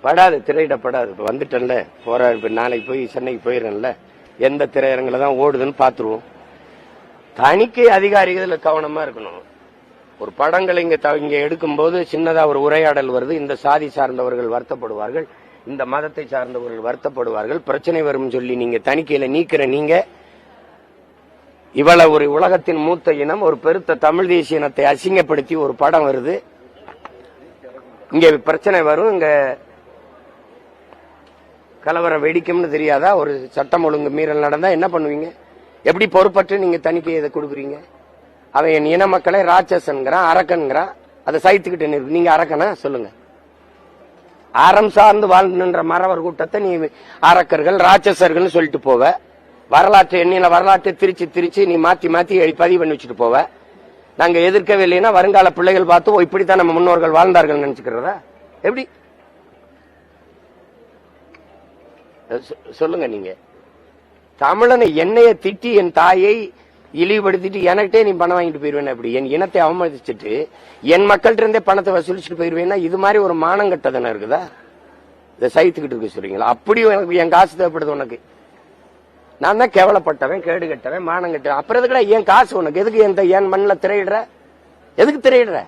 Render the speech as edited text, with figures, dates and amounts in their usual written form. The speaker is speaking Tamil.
படாது, திரையிடப்படாது. இப்ப வந்துட்டேன்ல, போறாரு. இப்ப நாளைக்கு போய் சென்னைக்கு போயிடறேன்ல, எந்த திரையரங்குல தான் ஓடுதுன்னு பாத்துருவோம். தணிக்கை அதிகாரிகள் கவனமா இருக்கணும். ஒரு படங்களை இங்க எடுக்கும்போது சின்னதா ஒரு உரையாடல் வருது. இந்த சாதி சார்ந்தவர்கள் வருத்தப்படுவார்கள், இந்த மதத்தை சார்ந்தவர்கள் வருத்தப்படுவார்கள், பிரச்சனை வரும் சொல்லி நீங்க தணிக்கையில நீக்கிற நீங்க இவ்வளவு ஒரு உலகத்தின் மூத்த இனம், ஒரு பெருத்த தமிழ் தேசிய இனத்தை அசிங்கப்படுத்தி ஒரு படம் வருது. இங்க பிரச்சனை வரும், இங்க கலவரம் வெடிக்கும்னு தெரியாதா? ஒரு சட்டம் ஒழுங்கு மீறல் நடந்தா என்ன பண்ணுவீங்க? எப்படி பொறுப்பற்று நீங்க தணிக்கை இதை கொடுக்குறீங்க? அவன் என் இன மக்களை ராட்சசன்கிறான், அரக்கன்கிறான். அதை சைத்துக்கிட்டு நீங்க அரக்கனா சொல்லுங்க? அறம் சார்ந்து வாழ்ந்துன்ற மறவர் கூட்டத்தை நீ அரக்கர்கள் ராட்சசர்கள் சொல்லிட்டு போவ. வரலாற்று எண்ணில வரலாற்றை திரிச்சு நீ மாத்தி பதிவு பண்ணி வச்சுட்டு போவ. நாங்க எதிர்க்கவே இல்லைன்னா வருங்கால பிள்ளைகள் பார்த்து இப்படித்தான் நம்ம முன்னோர்கள் வாழ்ந்தார்கள் நினைச்சுக்கிறதா? எப்படி சொல்லுங்க? நீங்க தமிழனை என்னைய திட்டி என் தாயை இழிவுபடுத்திட்டு எனக்கிட்டே நீ பணம் வாங்கிட்டு போயிருவேன். அப்படி என் இனத்தை அவமதிச்சுட்டு என் மக்கள்கிட்ட இருந்தே பணத்தை வசூலிச்சுட்டு போயிருவேன்னா இது மாதிரி ஒரு மானங்கட்டதானே இருக்குதா? இதை சைத்துக்கிட்டு இருக்க சொல்றீங்களா? அப்படி எனக்கு என் காசு தேவைப்படுது உனக்கு. நான் தான் கேவலப்பட்டவன், கேடு கட்டவன், மானம் கட்டவன். அப்புறம் எதுக்குடா என் காசு உனக்கு? எதுக்கு என் மண்ணில் திரையிடுற? எதுக்கு திரையிடுற?